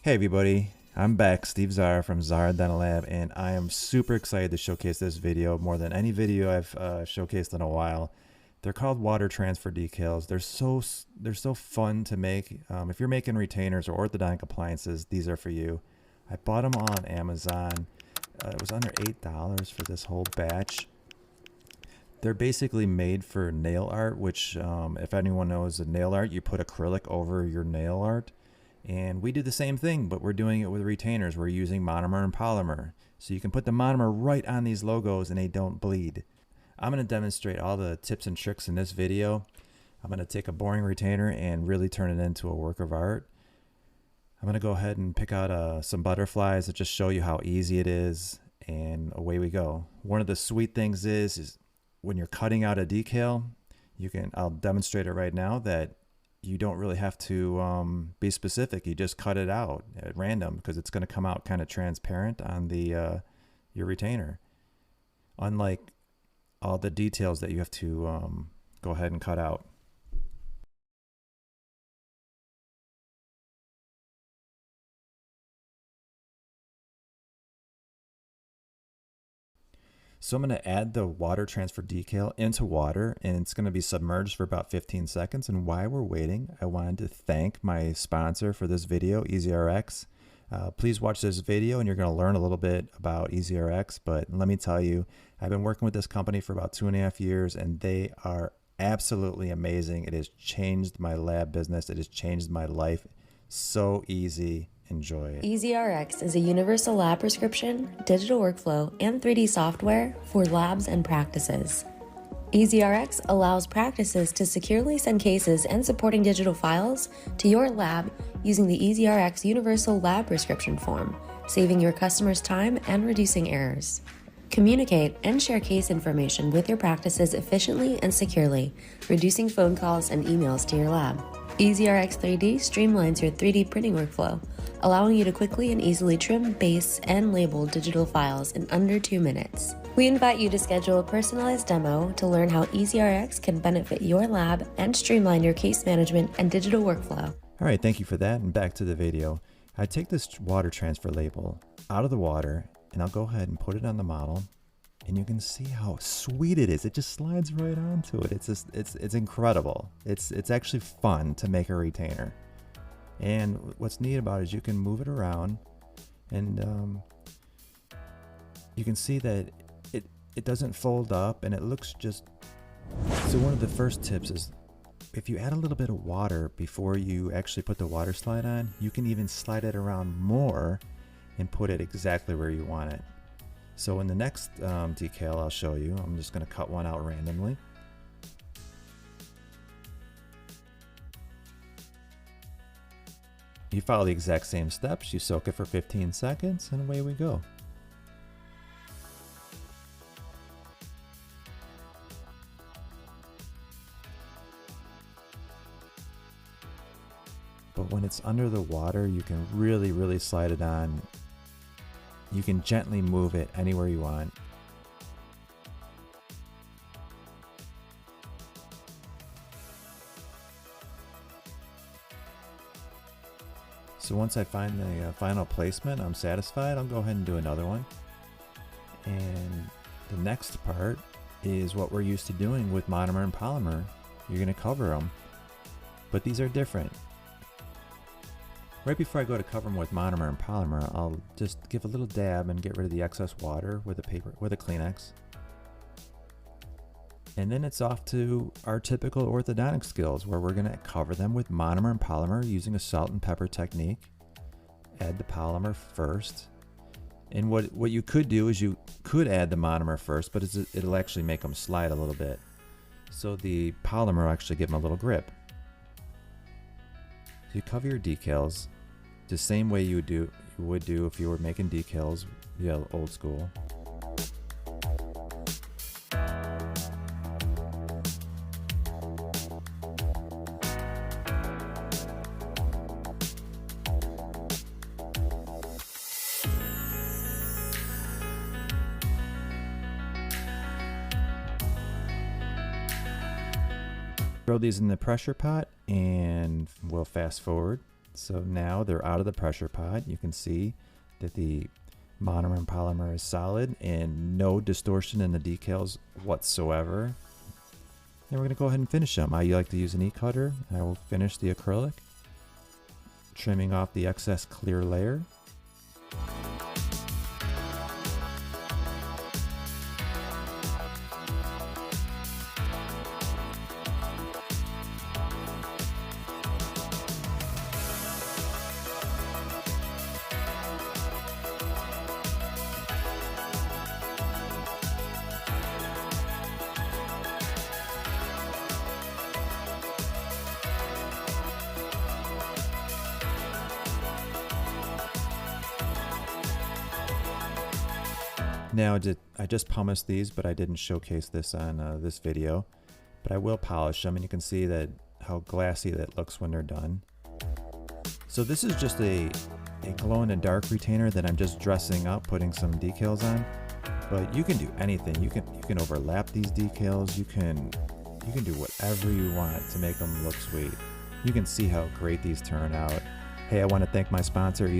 Hey everybody, I'm back, Steve Szara from Szara Dental Lab, and I am super excited to showcase this video more than any video I've showcased in a while. They're called water transfer decals. They're so fun to make. If you're making retainers or orthodontic appliances, these are for you. I bought them all on Amazon. It was under $8 for this whole batch. They're basically made for nail art, which if anyone knows a nail art, you put acrylic over your nail art. And we do the same thing, but we're doing it with retainers. We're using monomer and polymer. So you can put the monomer right on these logos and they don't bleed. I'm going to demonstrate all the tips and tricks in this video. I'm going to take a boring retainer and really turn it into a work of art. I'm going to go ahead and pick out some butterflies to just show you how easy it is, and away we go. One of the sweet things is when you're cutting out a decal, I'll demonstrate it right now, that you don't really have to be specific. You just cut it out at random because it's going to come out kind of transparent on the your retainer, unlike all the details that you have to go ahead and cut out. So I'm going to add the water transfer decal into water, and it's going to be submerged for about 15 seconds. And while we're waiting, I wanted to thank my sponsor for this video, EasyRx. Please watch this video and you're going to learn a little bit about EasyRx. But let me tell you, I've been working with this company for about 2.5 years, and they are absolutely amazing. It has changed my lab business. It has changed my life. So easy. Enjoy it. EasyRx is a universal lab prescription, digital workflow, and 3D software for labs and practices. EasyRx allows practices to securely send cases and supporting digital files to your lab using the EasyRx Universal Lab Prescription Form, saving your customers time and reducing errors. Communicate and share case information with your practices efficiently and securely, reducing phone calls and emails to your lab. EasyRx 3D streamlines your 3D printing workflow, allowing you to quickly and easily trim, base, and label digital files in under 2 minutes. We invite you to schedule a personalized demo to learn how EasyRx can benefit your lab and streamline your case management and digital workflow. All right, thank you for that, and back to the video. I take this water transfer label out of the water, and I'll go ahead and put it on the model, and you can see how sweet it is. It just slides right onto it. It's incredible. It's actually fun to make a retainer. And what's neat about it is you can move it around, and you can see that it doesn't fold up, and it looks just... So one of the first tips is, if you add a little bit of water before you actually put the water slide on, you can even slide it around more and put it exactly where you want it. So in the next decal I'll show you, I'm just going to cut one out randomly. You follow the exact same steps. You soak it for 15 seconds, and away we go. But when it's under the water, you can really slide it on. You can gently move it anywhere you want. So once I find the final placement, I'm satisfied, I'll go ahead and do another one. And the next part is what we're used to doing with monomer and polymer. You're going to cover them, but these are different. Right before I go to cover them with monomer and polymer, I'll just give a little dab and get rid of the excess water with a Kleenex. And then it's off to our typical orthodontic skills, where we're going to cover them with monomer and polymer using a salt and pepper technique. Add the polymer first. And what you could do is you could add the monomer first, but it'll actually make them slide a little bit. So the polymer will actually give them a little grip. So you cover your decals the same way you would do if you were making decals, old school. Throw these in the pressure pot, and we'll fast forward. So now they're out of the pressure pot. You can see that the monomer and polymer is solid and no distortion in the decals whatsoever. And we're going to go ahead and finish them. I like to use an e-cutter. I will finish the acrylic, trimming off the excess clear layer. Now I just pumice these, but I didn't showcase this on this video. But I will polish them, and you can see that how glassy that looks when they're done. So this is just a glow-in-the-dark retainer that I'm just dressing up, putting some decals on. But you can do anything. You can overlap these decals. You can do whatever you want to make them look sweet. You can see how great these turn out. Hey, I want to thank my sponsor,